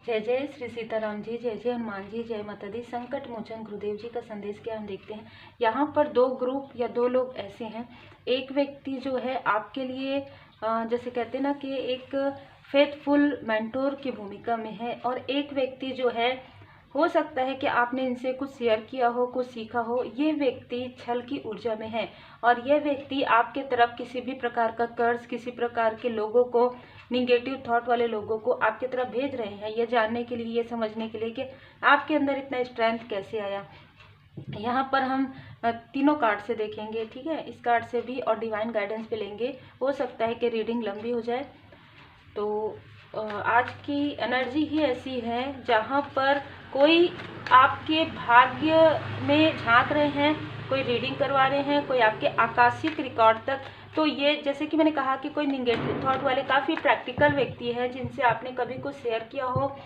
जय जय श्री सीताराम जी, जय जय हनुमान जी, जय माता दी। संकट मोचन गुरुदेव जी का संदेश क्या हम देखते हैं। यहाँ पर दो ग्रुप या दो लोग ऐसे हैं। एक व्यक्ति जो है आपके लिए जैसे कहते हैं ना कि एक फेथफुल मेंटोर की भूमिका में है, और एक व्यक्ति जो है हो सकता है कि आपने इनसे कुछ शेयर किया हो, कुछ सीखा हो। ये व्यक्ति छल की ऊर्जा में है, और यह व्यक्ति आपके तरफ किसी भी प्रकार का कर्ज, किसी प्रकार के लोगों को, निगेटिव थॉट वाले लोगों को आपके तरफ भेज रहे हैं, ये जानने के लिए, ये समझने के लिए कि आपके अंदर इतना स्ट्रेंथ कैसे आया। यहाँ पर हम तीनों कार्ड से देखेंगे, ठीक है। इस कार्ड से भी और डिवाइन गाइडेंस पे लेंगे। हो सकता है कि रीडिंग लंबी हो जाए, तो आज की एनर्जी ही ऐसी है जहाँ पर कोई आपके भाग्य में झांक रहे हैं, कोई रीडिंग करवा रहे हैं, कोई आपके आकाशिक रिकॉर्ड तक। तो ये जैसे कि मैंने कहा कि कोई निगेटिव थॉट वाले काफ़ी प्रैक्टिकल व्यक्ति है जिनसे आपने कभी कुछ शेयर किया हो,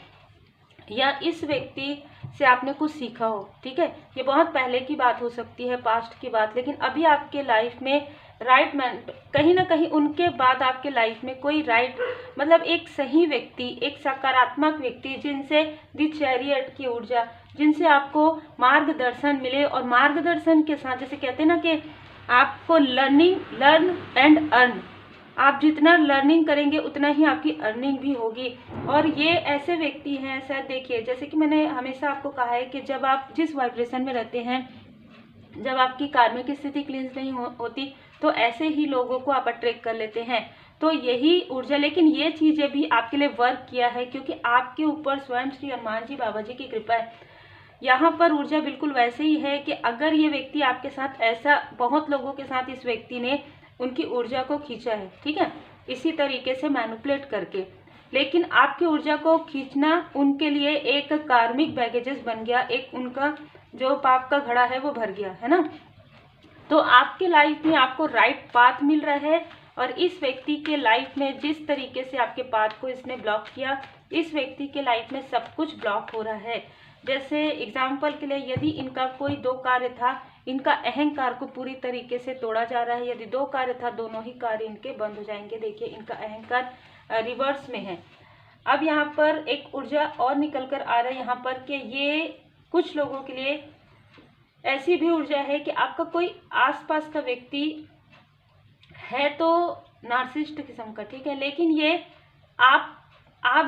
या इस व्यक्ति से आपने कुछ सीखा हो, ठीक है। ये बहुत पहले की बात हो सकती है, पास्ट की बात, लेकिन अभी आपके लाइफ में राइट मैन, कहीं ना कहीं उनके बाद आपके लाइफ में कोई राइट, मतलब एक सही व्यक्ति, एक सकारात्मक व्यक्ति जिनसे दी चैरियट की ऊर्जा, जिनसे आपको मार्गदर्शन मिले। और मार्गदर्शन के साथ जैसे कहते हैं ना कि आपको लर्न एंड अर्न, आप जितना लर्निंग करेंगे उतना ही आपकी अर्निंग भी होगी। और ये ऐसे व्यक्ति हैं, शायद देखिए, जैसे कि मैंने हमेशा आपको कहा है कि जब आप जिस वाइब्रेशन में रहते हैं, जब आपकी कार्मिक स्थिति क्लींस नहीं होती, तो ऐसे ही लोगों को आप अट्रैक्ट कर लेते हैं। तो यही ऊर्जा, लेकिन ये चीज़ें भी आपके लिए वर्क किया है, क्योंकि आपके ऊपर स्वयं श्री हनुमान जी बाबा जी की कृपा है। यहाँ पर ऊर्जा बिल्कुल वैसे ही है कि अगर ये व्यक्ति आपके साथ, ऐसा बहुत लोगों के साथ इस व्यक्ति ने उनकी ऊर्जा को खींचा है, ठीक है, इसी तरीके से मैनिपुलेट करके, लेकिन आपकी ऊर्जा को खींचना उनके लिए एक कार्मिक बैगेजेस बन गया, एक उनका जो पाप का घड़ा है वो भर गया, है ना। तो आपके लाइफ में आपको राइट पाथ मिल रहा है, और इस व्यक्ति के लाइफ में जिस तरीके से आपके पाथ को इसने ब्लॉक किया, इस व्यक्ति के लाइफ में सब कुछ ब्लॉक हो रहा है। जैसे एग्जाम्पल के लिए, यदि इनका कोई दो कार्य था, इनका अहंकार को पूरी तरीके से तोड़ा जा रहा है। यदि दो कार्य था, दोनों ही कार्य इनके बंद हो जाएंगे। देखिए, इनका अहंकार रिवर्स में है। अब यहाँ पर एक ऊर्जा और निकल कर आ रहा है यहाँ पर कि ये कुछ लोगों के लिए ऐसी भी ऊर्जा है कि आपका कोई आसपास का व्यक्ति है तो नार्सिसिस्ट किस्म का, ठीक है, लेकिन ये आप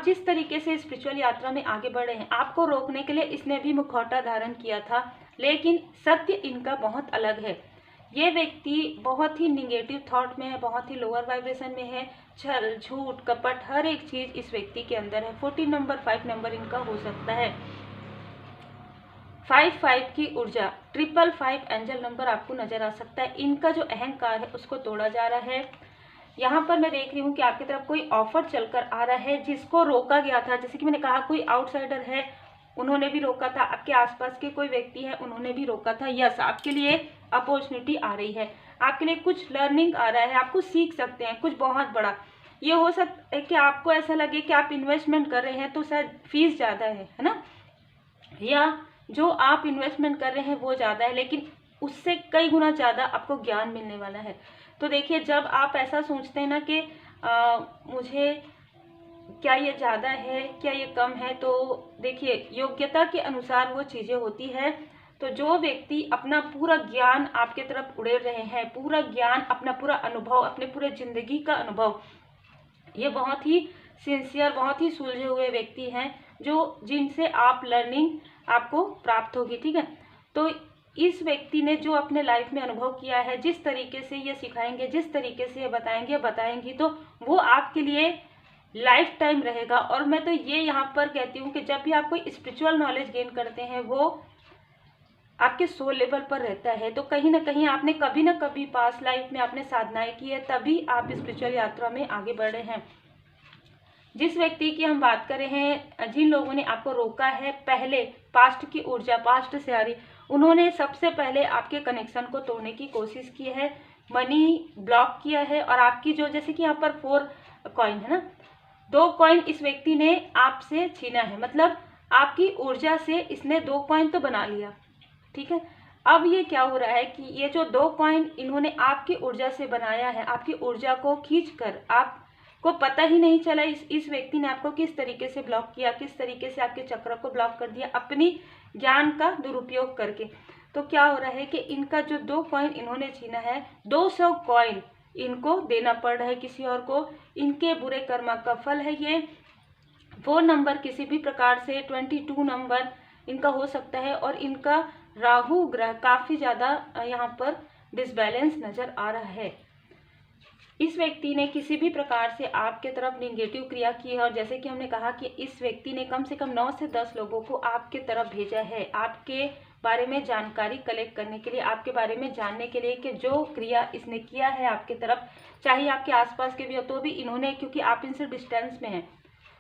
जिस तरीके से स्पिरिचुअल यात्रा में आगे बढ़े हैं, आपको रोकने के लिए इसने भी मुखौटा धारण किया था, लेकिन सत्य इनका बहुत अलग है। ये व्यक्ति बहुत ही निगेटिव थॉट में है, बहुत ही लोअर वाइब्रेशन में है। छल, झूठ, कपट, हर एक चीज इस व्यक्ति के अंदर है। 14 नंबर, 5 नंबर इनका हो सकता है। 5 की ऊर्जा, 555 एंजल नंबर आपको नजर आ सकता है। इनका जो अहंकार है उसको तोड़ा जा रहा है। यहाँ पर मैं देख रही हूँ कि आपकी तरफ कोई ऑफर चलकर आ रहा है जिसको रोका गया था। जैसे कि मैंने कहा, कोई आउटसाइडर है, उन्होंने भी रोका था। आपके आसपास के कोई व्यक्ति है, उन्होंने भी रोका था। यस, आपके लिए अपॉर्चुनिटी आ रही है, आपके लिए कुछ लर्निंग आ रहा है, आप कुछ सीख सकते हैं, कुछ बहुत बड़ा। ये हो सकता है कि आपको ऐसा लगे कि आप इन्वेस्टमेंट कर रहे हैं तो शायद फीस ज़्यादा है ना, या जो आप इन्वेस्टमेंट कर रहे हैं वो ज़्यादा है, लेकिन उससे कई गुना ज़्यादा आपको ज्ञान मिलने वाला है। तो देखिए, जब आप ऐसा सोचते हैं ना कि मुझे क्या ये ज़्यादा है, क्या ये कम है, तो देखिए, योग्यता के अनुसार वो चीज़ें होती है। तो जो व्यक्ति अपना पूरा ज्ञान आपके तरफ उड़ेल रहे हैं, पूरा ज्ञान, अपना पूरा अनुभव, अपने पूरे जिंदगी का अनुभव, ये बहुत ही सिंसियर, बहुत ही सुलझे हुए व्यक्ति हैं, जो जिनसे आप लर्निंग आपको प्राप्त होगी, ठीक है। तो इस व्यक्ति ने जो अपने लाइफ में अनुभव किया है, जिस तरीके से ये सिखाएंगे, जिस तरीके से ये बताएंगी, तो वो आपके लिए लाइफ टाइम रहेगा। और मैं तो ये यहाँ पर कहती हूँ कि जब भी आप कोई स्पिरिचुअल नॉलेज गेन करते हैं, वो आपके सोल लेवल पर रहता है। तो कहीं ना कहीं आपने कभी ना कभी पास्ट लाइफ में आपने साधनाएं की है, तभी आप स्पिरिचुअल यात्रा में आगे बढ़ रहे हैं। जिस व्यक्ति की हम बात कर रहे हैं, जिन लोगों ने आपको रोका है, पहले पास्ट की ऊर्जा, पास्ट से आ रही, उन्होंने सबसे पहले आपके कनेक्शन को तोड़ने की कोशिश की है, मनी ब्लॉक किया है। और आपकी जो, जैसे कि यहाँ पर 4 कॉइन है ना, 2 कॉइन इस व्यक्ति ने आपसे छीना है, मतलब आपकी ऊर्जा से इसने 2 कॉइन तो बना लिया, ठीक है। अब ये क्या हो रहा है कि ये जो 2 कॉइन इन्होंने आपकी ऊर्जा से बनाया है, आपकी ऊर्जा को खींच कर, आप को पता ही नहीं चला इस व्यक्ति ने आपको किस तरीके से ब्लॉक किया, किस तरीके से आपके चक्र को ब्लॉक कर दिया अपनी ज्ञान का दुरुपयोग करके। तो क्या हो रहा है कि इनका जो 2 कॉइन इन्होंने छीना है, 200 कॉइन इनको देना पड़ रहा है किसी और को। इनके बुरे कर्मा का फल है ये। वो नंबर किसी भी प्रकार से 22 नंबर इनका हो सकता है, और इनका राहु ग्रह काफी ज्यादा यहाँ पर डिसबैलेंस नजर आ रहा है। इस व्यक्ति ने किसी भी प्रकार से आपके तरफ निगेटिव क्रिया की है, और जैसे कि हमने कहा कि इस व्यक्ति ने कम से कम 9 से 10 लोगों को आपके तरफ भेजा है, आपके बारे में जानकारी कलेक्ट करने के लिए, आपके बारे में जानने के लिए कि जो क्रिया इसने किया है आपके तरफ, चाहे आपके आसपास के भी हो तो भी इन्होंने, क्योंकि आप इनसे डिस्टेंस में हैं,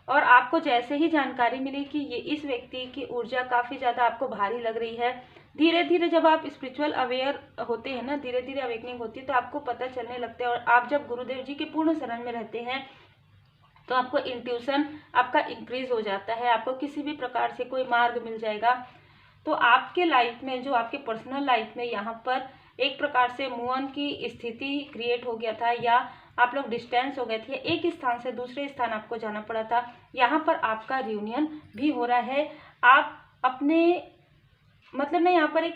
और आपको जैसे ही जानकारी मिली कि ये इस व्यक्ति की ऊर्जा काफ़ी ज़्यादा आपको भारी लग रही है, धीरे धीरे जब आप स्पिरिचुअल अवेयर होते हैं ना, धीरे धीरे अवेकनिंग होती है, तो आपको पता चलने लगता है। और आप जब गुरुदेव जी के पूर्ण शरण में रहते हैं तो आपको इंट्यूशन आपका इंक्रीज हो जाता है, आपको किसी भी प्रकार से कोई मार्ग मिल जाएगा। तो आपके लाइफ में, जो आपके पर्सनल लाइफ में यहाँ पर एक प्रकार से मूव की स्थिति क्रिएट हो गया था, या आप लोग डिस्टेंस हो गए थे, एक स्थान से दूसरे स्थान आपको जाना पड़ा था, यहाँ पर आपका रियूनियन भी हो रहा है। आप अपने मतलब ना, यहाँ पर एक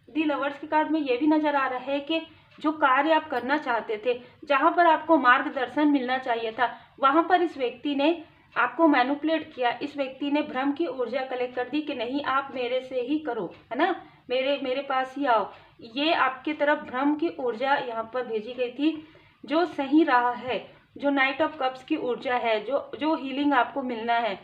दी लवर्स के कार्ड में ये भी नजर आ रहा है कि जो कार्य आप करना चाहते थे, जहाँ पर आपको मार्गदर्शन मिलना चाहिए था, वहाँ पर इस व्यक्ति ने आपको मैनिपुलेट किया। इस व्यक्ति ने भ्रम की ऊर्जा कलेक्ट कर दी कि नहीं, आप मेरे से ही करो, है ना, मेरे पास ही आओ। ये आपके तरफ भ्रम की ऊर्जा यहाँ पर भेजी गई थी, जो सही रहा है, जो नाइट ऑफ कप्स की ऊर्जा है, जो हीलिंग आपको मिलना है।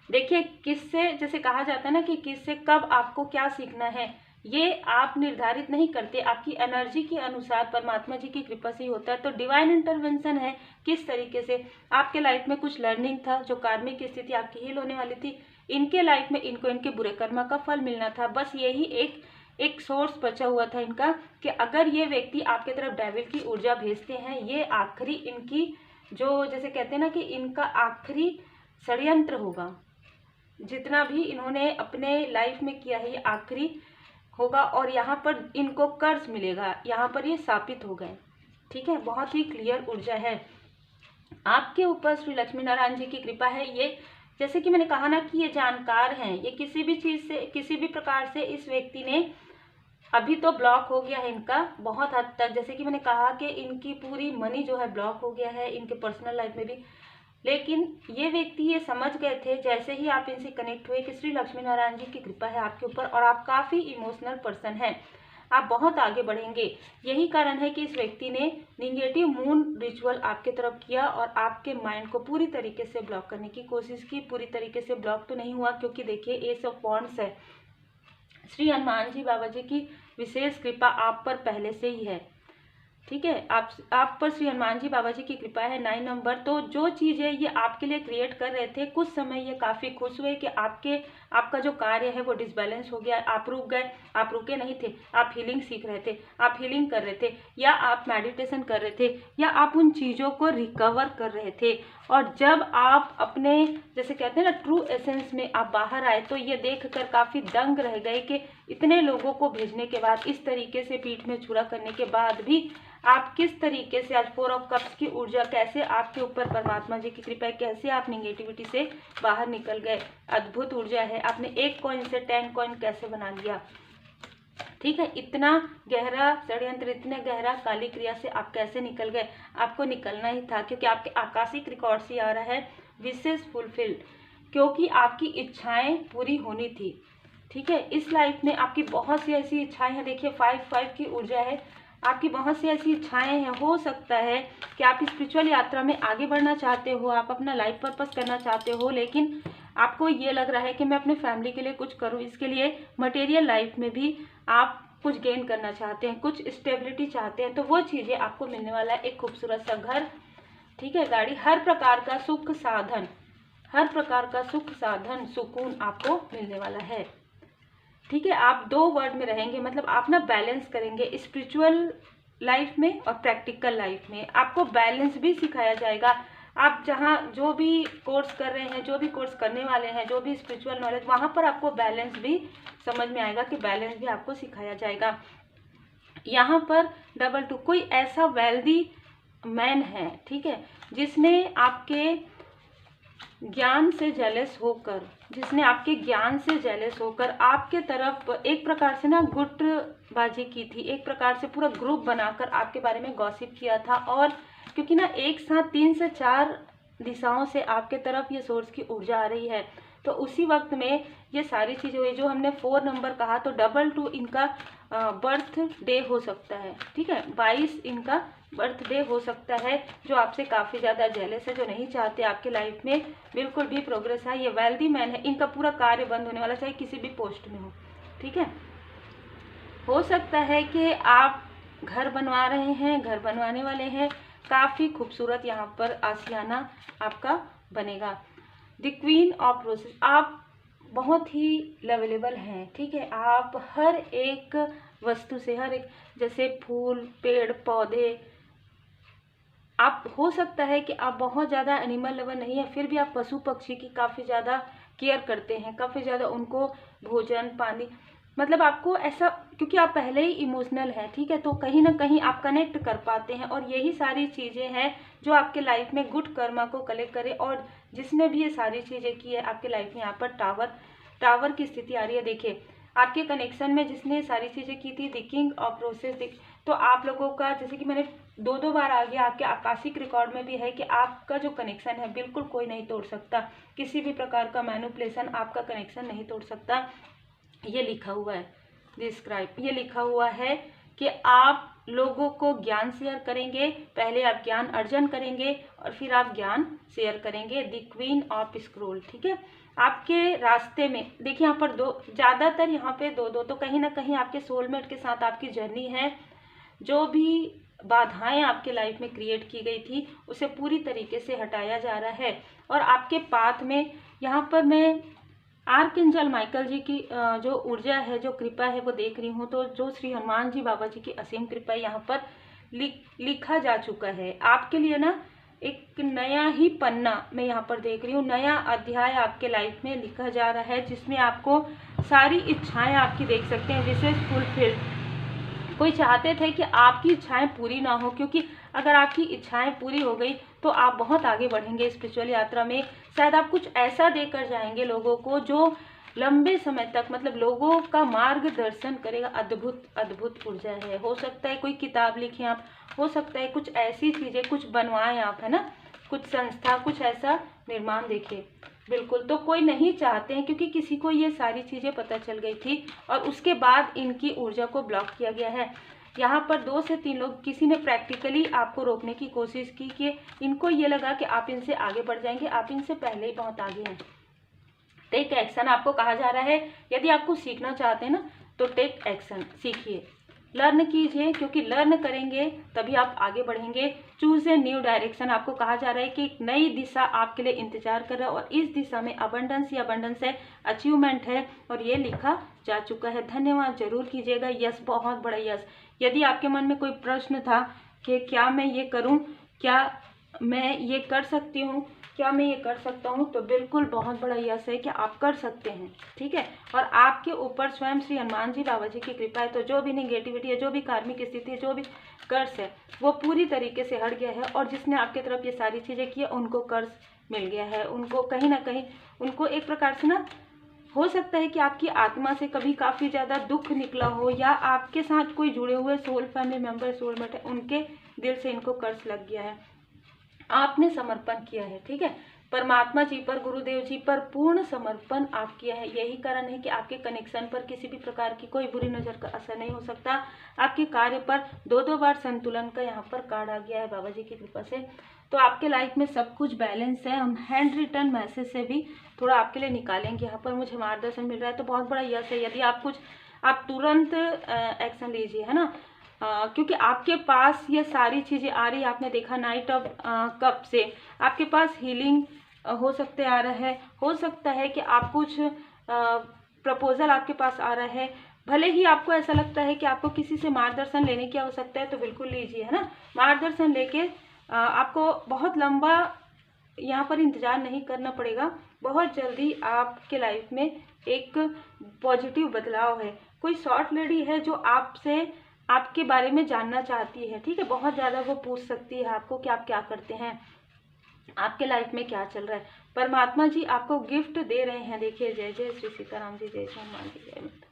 देखिए, किससे, जैसे कहा जाता है ना कि किससे कब आपको क्या सीखना है, ये आप निर्धारित नहीं करते, आपकी एनर्जी के अनुसार परमात्मा जी की कृपा से ही होता है। तो डिवाइन इंटरवेंशन है, किस तरीके से आपके लाइफ में कुछ लर्निंग था, जो कार्मिक स्थिति आपकी हील होने वाली थी, इनके लाइफ में इनको इनके बुरे कर्मा का फल मिलना था। बस यही एक सोर्स बचा हुआ था इनका, कि अगर ये व्यक्ति आपके तरफ डेविल की ऊर्जा भेजते हैं, ये आखिरी इनकी, जो जैसे कहते हैं ना कि इनका आखिरी षड्यंत्र होगा, जितना भी इन्होंने अपने लाइफ में किया है ये आखिरी होगा, और यहाँ पर इनको कर्ज मिलेगा, यहाँ पर ये स्थापित हो गए। ठीक है, बहुत ही क्लियर ऊर्जा है आपके ऊपर। श्री लक्ष्मी नारायण जी की कृपा है। ये जैसे कि मैंने कहा ना कि ये जानकार हैं, ये किसी भी चीज़ से, किसी भी प्रकार से इस व्यक्ति ने अभी तो ब्लॉक हो गया है इनका बहुत हद तक। जैसे कि मैंने कहा कि इनकी पूरी मनी जो है ब्लॉक हो गया है, इनके पर्सनल लाइफ में भी। लेकिन ये व्यक्ति ये समझ गए थे जैसे ही आप इनसे कनेक्ट हुए कि श्री लक्ष्मी नारायण जी की कृपा है आपके ऊपर, और आप काफ़ी इमोशनल पर्सन हैं, आप बहुत आगे बढ़ेंगे। यही कारण है कि इस व्यक्ति ने निगेटिव मून रिचुअल आपके तरफ किया और आपके माइंड को पूरी तरीके से ब्लॉक करने की कोशिश की। पूरी तरीके से ब्लॉक तो नहीं हुआ, क्योंकि देखिए एस ऑफ वॉन्ड्स है, श्री हनुमान जी बाबा जी की विशेष कृपा आप पर पहले से ही है। ठीक है, आप पर श्री हनुमान जी बाबा जी की कृपा है। 9 नंबर, तो जो चीज़ें ये आपके लिए क्रिएट कर रहे थे, कुछ समय ये काफ़ी खुश हुए कि आपका जो कार्य है वो डिसबैलेंस हो गया, आप रुक गए। आप रुके नहीं थे, आप हीलिंग सीख रहे थे, आप हीलिंग कर रहे थे, या आप मेडिटेशन कर रहे थे, या आप उन चीज़ों को रिकवर कर रहे थे। और जब आप अपने, जैसे कहते हैं ना, ट्रू एसेंस में आप बाहर आए, तो ये देखकर काफ़ी दंग रह गए कि इतने लोगों को भेजने के बाद, इस तरीके से पीठ में छुरा करने के बाद भी आप किस तरीके से, आज 4 ऑफ कप्स की ऊर्जा कैसे आपके ऊपर परमात्मा जी की कृपा है, कैसे आप निगेटिविटी से बाहर निकल गए। अद्भुत ऊर्जा है। आपने 1 कॉइन से 10 कॉइन कैसे बना लिया। ठीक है, इतना गहरा षड्यंत्र, इतने गहरा काली क्रिया से आप कैसे निकल गए। आपको निकलना ही था, क्योंकि आपके आकाशिक रिकॉर्ड से आ रहा है विशेष फुलफिल, क्योंकि आपकी इच्छाएं पूरी होनी थी। ठीक है, इस लाइफ में आपकी बहुत सी ऐसी इच्छाएं हैं। देखिए 5 की ऊर्जा है, आपकी बहुत सी ऐसी इच्छाएं हैं। हो सकता है कि आप स्पिरिचुअल यात्रा में आगे बढ़ना चाहते हो, आप अपना लाइफ पर्पस करना चाहते हो, लेकिन आपको ये लग रहा है कि मैं अपने फैमिली के लिए कुछ करूं, इसके लिए मटेरियल लाइफ में भी आप कुछ गेन करना चाहते हैं, कुछ स्टेबिलिटी चाहते हैं, तो वो चीज़ें आपको मिलने वाला है। एक खूबसूरत सा घर, ठीक है, गाड़ी, हर प्रकार का सुख साधन, हर प्रकार का सुख साधन, सुकून आपको मिलने वाला है। ठीक है, आप 2 वर्ड में रहेंगे, मतलब आप ना बैलेंस करेंगे स्पिरिचुअल लाइफ में और प्रैक्टिकल लाइफ में। आपको बैलेंस भी सिखाया जाएगा। आप जहाँ जो भी कोर्स कर रहे हैं, जो भी कोर्स करने वाले हैं, जो भी स्पिरिचुअल नॉलेज, वहाँ पर आपको बैलेंस भी समझ में आएगा, कि बैलेंस भी आपको सिखाया जाएगा। यहाँ पर 22 कोई ऐसा वेल्दी मैन है, ठीक है, जिसने आपके ज्ञान से जेलस होकर, आपके तरफ एक प्रकार से ना गुटबाजी की थी, एक प्रकार से पूरा ग्रुप बनाकर आपके बारे में गॉसिप किया था। और क्योंकि ना एक साथ 3 से 4 दिशाओं से आपके तरफ ये सोर्स की ऊर्जा आ रही है, तो उसी वक्त में ये सारी चीज़ें हुई। जो हमने 4 नंबर कहा, तो 22 इनका बर्थ डे हो सकता है, ठीक है, 22 इनका बर्थडे हो सकता है, जो आपसे काफ़ी ज़्यादा जेलस है, जो नहीं चाहते आपके लाइफ में बिल्कुल भी प्रोग्रेस है। ये वेल्दी मैन है, इनका पूरा कार्य बंद होने वाला, चाहे किसी भी पोस्ट में हो, ठीक है। हो सकता है कि आप घर बनवा रहे हैं, घर बनवाने वाले हैं, काफ़ी खूबसूरत यहाँ पर आशियाना आपका बनेगा। द क्वीन ऑफ रोसेस, आप बहुत ही लवेलेबल हैं, ठीक है। आप हर एक वस्तु से, हर एक, जैसे फूल, पेड़ पौधे, आप हो सकता है कि आप बहुत ज़्यादा एनिमल लवर नहीं है, फिर भी आप पशु पक्षी की काफ़ी ज़्यादा केयर करते हैं, काफ़ी ज़्यादा उनको भोजन पानी, मतलब आपको ऐसा, क्योंकि आप पहले ही इमोशनल हैं, ठीक है, तो कहीं ना कहीं आप कनेक्ट कर पाते हैं। और यही सारी चीज़ें हैं जो आपके लाइफ में गुड कर्मा को कलेक्ट करे। और जिसने भी ये सारी चीज़ें की है आपके लाइफ में, यहाँ पर टावर की स्थिति आ रही है। देखिए आपके कनेक्शन में जिसने सारी चीज़ें की थी, द किंग ऑफ रोसेस, तो आप लोगों का, जैसे कि मैंने 2 बार आ गया, आपके आकाशिक रिकॉर्ड में भी है कि आपका जो कनेक्शन है बिल्कुल कोई नहीं तोड़ सकता, किसी भी प्रकार का मैनिपुलेशन आपका कनेक्शन नहीं तोड़ सकता। ये लिखा हुआ है डिस्क्राइब, ये लिखा हुआ है कि आप लोगों को ज्ञान शेयर करेंगे, पहले आप ज्ञान अर्जन करेंगे और फिर आप ज्ञान शेयर करेंगे। द क्वीन ऑफ स्क्रोल, ठीक है। आपके रास्ते में देखिए यहाँ पर 2, ज़्यादातर यहाँ पे 2, तो कहीं ना कहीं आपके सोलमेट के साथ आपकी जर्नी है। जो भी बाधाएं आपके लाइफ में क्रिएट की गई थी उसे पूरी तरीके से हटाया जा रहा है। और आपके पाथ में यहाँ पर मैं आर्कएंजल माइकल जी की जो ऊर्जा है, जो कृपा है, वो देख रही हूँ। तो जो श्री हनुमान जी बाबा जी की असीम कृपा यहाँ पर लिखा जा चुका है आपके लिए ना, एक नया ही पन्ना मैं यहाँ पर देख रही हूँ, नया अध्याय आपके लाइफ में लिखा जा रहा है, जिसमें आपको सारी इच्छाएं आपकी देख सकते हैं जैसे फुलफिल्ड। कोई चाहते थे कि आपकी इच्छाएं पूरी ना हो, क्योंकि अगर आपकी इच्छाएं पूरी हो गई तो आप बहुत आगे बढ़ेंगे स्पिरिचुअल यात्रा में। शायद आप कुछ ऐसा देकर जाएंगे लोगों को जो लंबे समय तक, मतलब लोगों का मार्गदर्शन करेगा। अद्भुत अद्भुत ऊर्जा है। हो सकता है कोई किताब लिखें आप, हो सकता है कुछ ऐसी चीज़ें कुछ बनवाएं आप, है ना, कुछ संस्था, कुछ ऐसा निर्माण देखें, बिल्कुल। तो कोई नहीं चाहते हैं, क्योंकि किसी को ये सारी चीज़ें पता चल गई थी और उसके बाद इनकी ऊर्जा को ब्लॉक किया गया है। यहाँ पर 2 से 3 लोग, किसी ने प्रैक्टिकली आपको रोकने की कोशिश की कि इनको ये लगा कि आप इनसे आगे बढ़ जाएंगे, आप इनसे पहले ही बहुत आगे हैं। टेक एक्शन आपको कहा जा रहा है। यदि आपको सीखना चाहते हैं ना, तो टेक एक्शन, सीखिए, लर्न कीजिए, क्योंकि लर्न करेंगे तभी आप आगे बढ़ेंगे। चूज ए न्यू डायरेक्शन आपको कहा जा रहा है कि एक नई दिशा आपके लिए इंतजार कर रहा है और इस दिशा में अबंडेंस ही अबंडेंस है, अचीवमेंट है, और ये लिखा जा चुका है। धन्यवाद जरूर कीजिएगा, यस, बहुत बड़ा यस। यदि आपके मन में कोई प्रश्न था कि क्या मैं ये करूं, क्या मैं ये कर सकती हूँ, क्या मैं ये कर सकता हूँ, तो बिल्कुल बहुत बड़ा यस है कि आप कर सकते हैं, ठीक है। और आपके ऊपर स्वयं श्री हनुमान जी बाबा जी की कृपा है। तो जो भी नेगेटिविटी है, जो भी कार्मिक स्थिति है, जो भी कर्ज है, वो पूरी तरीके से हट गया है। और जिसने आपकी तरफ ये सारी चीज़ें की है उनको कर्ज मिल गया है। उनको कहीं ना कहीं, उनको एक प्रकार से ना, हो सकता है कि आपकी आत्मा से कभी काफ़ी ज़्यादा दुख निकला हो, या आपके साथ कोई जुड़े हुए सोल फैमिली मेम्बर, सोलमेट है, उनके दिल से इनको कर्ज लग गया है। आपने समर्पण किया है, ठीक है, परमात्मा जी पर, गुरुदेव जी पर पूर्ण समर्पण आप किया है। यही कारण है कि आपके कनेक्शन पर किसी भी प्रकार की कोई बुरी नज़र का असर नहीं हो सकता। आपके कार्य पर 2 बार संतुलन का यहाँ पर कार्ड आ गया है बाबा जी की कृपा से। तो आपके लाइफ में सब कुछ बैलेंस है। हम हैंड रिटन मैसेज से भी थोड़ा आपके लिए निकालेंगे। यहाँ पर मुझे मार्गदर्शन मिल रहा है, तो बहुत बड़ा यस है। यदि आप कुछ, आप तुरंत एक्शन लीजिए, है ना, क्योंकि आपके पास ये सारी चीज़ें आ रही है। आपने देखा नाइट ऑफ कप से आपके पास हीलिंग हो सकते आ रहा है। हो सकता है कि आप कुछ प्रपोजल आपके पास आ रहा है। भले ही आपको ऐसा लगता है कि आपको किसी से मार्गदर्शन लेने की आवश्यकता है, तो बिल्कुल लीजिए, है ना। मार्गदर्शन लेके आपको बहुत लंबा यहाँ पर इंतज़ार नहीं करना पड़ेगा। बहुत जल्दी आपके लाइफ में एक पॉजिटिव बदलाव है। कोई शॉर्ट लेडी है जो आपसे आपके बारे में जानना चाहती है, ठीक है, बहुत ज़्यादा वो पूछ सकती है आपको कि आप क्या करते हैं। आपके लाइफ में क्या चल रहा है। परमात्मा जी आपको गिफ्ट दे रहे हैं। देखिए, जय जय श्री सीताराम जी, जय जय हनुमान जी, जय माता।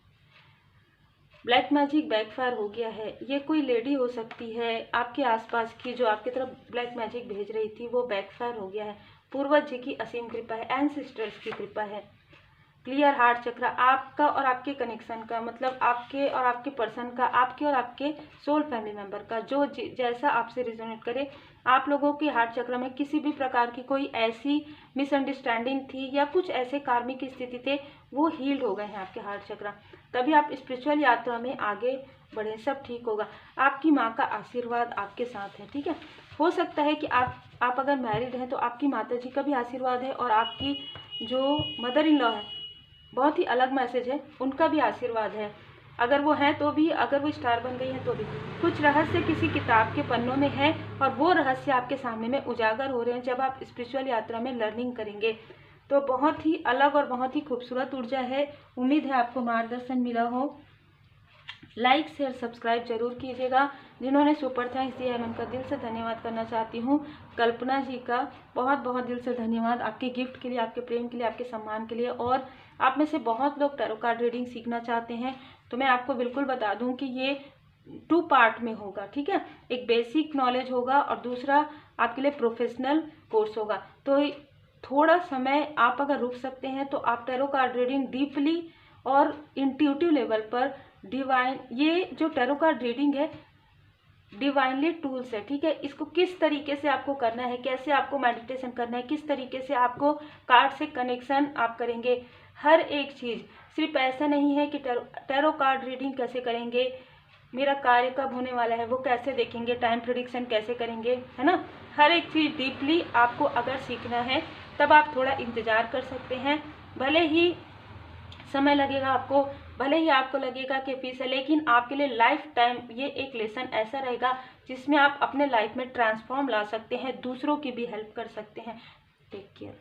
ब्लैक मैजिक बैकफायर हो गया है। ये कोई लेडी हो सकती है आपके आसपास की, जो आपकी तरफ ब्लैक मैजिक भेज रही थी, वो बैकफायर हो गया है। पूर्वज जी की असीम कृपा है, एंसेस्टर्स की कृपा है। क्लियर हार्ट चक्र आपका और आपके कनेक्शन का, मतलब आपके और आपके पर्सन का, आपके और आपके सोल फैमिली मेंबर का, जो जैसा आपसे रिजोनेट करे। आप लोगों के हार्ट चक्र में किसी भी प्रकार की कोई ऐसी मिसअंडरस्टैंडिंग थी या कुछ ऐसे कार्मिक स्थिति थे, वो हील्ड हो गए हैं आपके हार्ट चक्र। तभी आप स्पिरिचुअल यात्रा में आगे बढ़े, सब ठीक होगा। आपकी माँ का आशीर्वाद आपके साथ है, ठीक है। हो सकता है कि आप अगर मैरिड हैं तो आपकी माता जी का भी आशीर्वाद है, और आपकी जो मदर इन लॉ है, बहुत ही अलग मैसेज है, उनका भी आशीर्वाद है। अगर वो हैं तो भी, अगर वो स्टार बन गई हैं तो भी, कुछ रहस्य किसी किताब के पन्नों में है, और वो रहस्य आपके सामने में उजागर हो रहे हैं जब आप स्पिरिचुअल यात्रा में लर्निंग करेंगे। तो बहुत ही अलग और बहुत ही खूबसूरत ऊर्जा है। उम्मीद है आपको मार्गदर्शन मिला हो। लाइक शेयर सब्सक्राइब जरूर कीजिएगा। जिन्होंने सुपर थैंक्स दिया है, मैं उनका दिल से धन्यवाद करना चाहती हूँ। कल्पना जी का बहुत बहुत दिल से धन्यवाद, आपके गिफ्ट के लिए, आपके प्रेम के लिए, आपके सम्मान के लिए। और आप में से बहुत लोग टैरो कार्ड रीडिंग सीखना चाहते हैं, तो मैं आपको बिल्कुल बता दूं कि ये 2 पार्ट में होगा, ठीक है। एक बेसिक नॉलेज होगा और दूसरा आपके लिए प्रोफेशनल कोर्स होगा। तो थोड़ा समय आप अगर रुक सकते हैं तो आप टैरो कार्ड रीडिंग डीपली और इंट्यूटिव लेवल पर डिवाइन, ये जो टैरो कार्ड रीडिंग है डिवाइनली टूल्स है, ठीक है। इसको किस तरीके से आपको करना है, कैसे आपको मेडिटेशन करना है, किस तरीके से आपको कार्ड से कनेक्शन आप करेंगे, हर एक चीज़। सिर्फ ऐसा नहीं है कि टैरो कार्ड रीडिंग कैसे करेंगे, मेरा कार्य कब होने वाला है वो कैसे देखेंगे, टाइम प्रेडिक्शन कैसे करेंगे, है ना। हर एक चीज़ डीपली आपको अगर सीखना है तब आप थोड़ा इंतज़ार कर सकते हैं। भले ही समय लगेगा आपको, भले ही आपको लगेगा कि फीस है, लेकिन आपके लिए लाइफ टाइम ये एक लेसन ऐसा रहेगा जिसमें आप अपने लाइफ में ट्रांसफॉर्म ला सकते हैं, दूसरों की भी हेल्प कर सकते हैं। Take care.